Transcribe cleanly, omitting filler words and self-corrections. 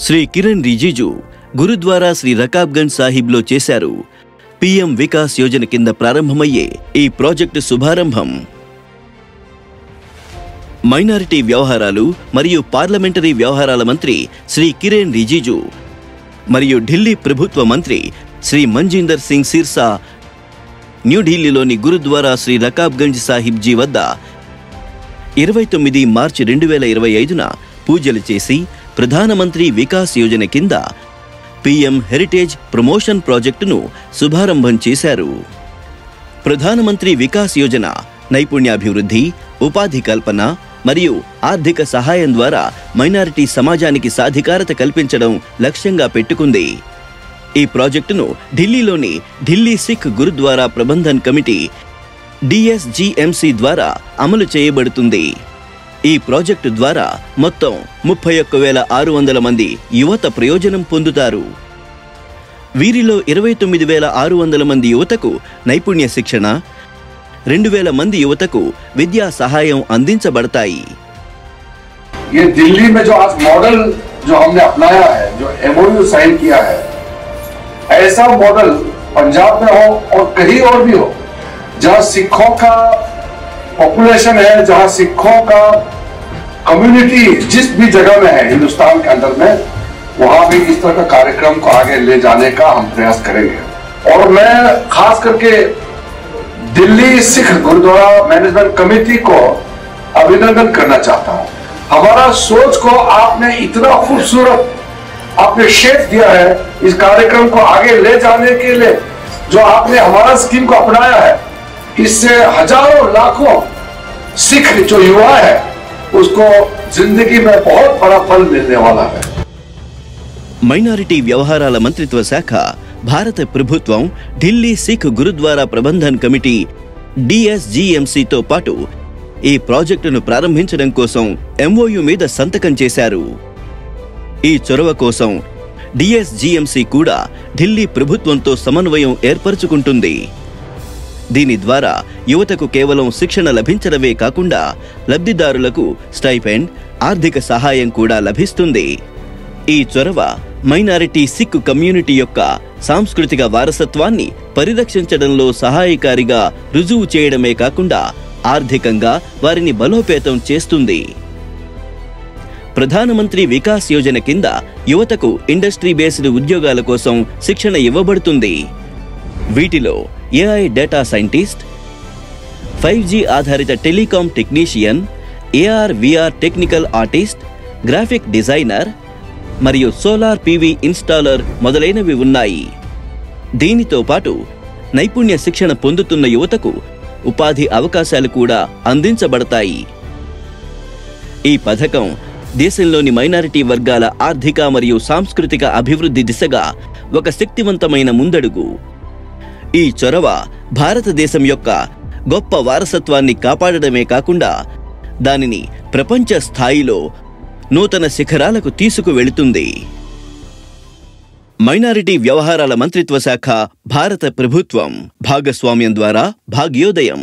శ్రీ కిరణ్ రిజిజు గురుద్వారా శ్రీ రకాబ్గంజ్ సాహిబ్లో చేశారు. పీఎం వికాస్ యోజన కింద ప్రారంభమయ్యే ఈ ప్రాజెక్టు శుభారంభం. మైనారిటీ వ్యవహారాలు మరియు పార్లమెంటరీ వ్యవహారాల మంత్రి శ్రీ కిరణ్ రిజిజు మరియు ఢిల్లీ ప్రభుత్వ మంత్రి శ్రీ మంజీందర్ సింగ్ సిర్సా న్యూఢిల్లీలోని గురుద్వారా శ్రీ రకాబ్గంజ్ సాహిబ్జీ వద్ద 29 మార్చి 2025న పూజలు చేసి ప్రధానమంత్రి వికాస్ యోజన కింద పీఎం హెరిటేజ్ ప్రమోషన్ ప్రాజెక్టును శుభారంభం చేశారు. ప్రధానమంత్రి వికాస్ యోజన నైపుణ్యాభివృద్ధి, ఉపాధి కల్పన మరియు ఆర్థిక సహాయం ద్వారా మైనారిటీ సమాజానికి సాధికారత కల్పించడం లక్ష్యంగా పెట్టుకుంది. ఈ ప్రాజెక్టును ఢిల్లీలోని Delhi sick gurdwara ప్రబంధన్ committee DSGMC ద్వారా అమలు చేయబడుతుంది. ఈ ప్రాజెక్టు ద్వారా మొత్తం 31,600 మంది యువత ప్రయోజనం పొందుతారు. వీరిలో 29,600 మంది యువతకు నైపుణ్య శిక్షణ, 2,000 మంది యువతకు విద్యా సహాయం అందించబడతాయి. ये दिल्ली में जो आज मॉडल जो हमने अपनाया है, जो MOU साइन किया है, ऐसा मॉडल पंजाब में हो और कहीं और भी हो, जहां सिखों का पॉपुलेशन है, जहां सिखों का कम्युनिटी जिस भी जगह में है हिंदुस्तान के अंदर में, वहां भी इस तरह का कार्यक्रम को आगे ले जाने का हम प्रयास करेंगे. और मैं खास करके दिल्ली सिख गुरुद्वारा मैनेजमेंट कमेटी को अभिनंदन करना चाहता हूं. हमारा सोच को आपने इतना खूबसूरत आपने शेप दिया है. इस कार्यक्रम को आगे ले जाने के लिए जो आपने हमारा स्कीम को अपनाया है, इससे हजारों लाखों सिख जो युवा है उसको जिंदगी में बहुत बड़ा फल मिलने वाला है. మైనారిటీ వ్యవహారాల మంత్రిత్వ శాఖ, భారత ప్రభుత్వం ఢిల్లీ సిక్ గురుద్వారా ప్రబంధన్ కమిటీ DSGMCతో పాటు ఈ ప్రాజెక్టును ప్రారంభించడం కోసం MOU మీద సంతకం చేశారు. ఈ చొరవ కోసం DSGMC కూడా ఢిల్లీ ప్రభుత్వంతో సమన్వయం ఏర్పరచుకుంటుంది. దీని ద్వారా యువతకు కేవలం శిక్షణ లభించడమే కాకుండా లబ్ధిదారులకు స్టైపెండ్, ఆర్థిక సహాయం కూడా లభిస్తుంది. ఈ చొరవ మైనారిటీ సిక్ కమ్యూనిటీ యొక్క సాంస్కృతిక వారసత్వాన్ని పరిరక్షించడంలో సహాయకారిగా రుజువు చేయడమే కాకుండా ఆర్థికంగా వారిని బలోపేతం చేస్తుంది. ప్రధానమంత్రి వికాస్ యోజన కింద యువతకు ఇండస్ట్రీ బేస్డ్ ఉద్యోగాల కోసం శిక్షణ ఇవ్వబడుతుంది. వీటిలో AI డేటా సైంటిస్ట్, 5G ఆధారిత telecom technician, AR/VR technical artist, graphic designer మరియు సోలార్ PV ఇన్స్టాలర్ మొదలైనవి ఉన్నాయి. దీనితో పాటు నైపుణ్య శిక్షణ పొందుతున్న యువతకు ఉపాధి అవకాశాలు కూడా అందించబడతాయి. ఈ పథకం దేశంలోని మైనారిటీ వర్గాల ఆర్థిక మరియు సాంస్కృతిక అభివృద్ధి దిశగా ఒక శక్తివంతమైన ముందడుగు. ఈ చొరవ భారతదేశం యొక్క గొప్ప వారసత్వాన్ని కాపాడడమే కాకుండా దానిని ప్రపంచ స్థాయిలో నూతన శిఖరాలకు తీసుకువెళుతుంది. మైనారిటీ వ్యవహారాల మంత్రిత్వ శాఖ, భారత ప్రభుత్వం భాగస్వామ్యం ద్వారా భాగ్యోదయం.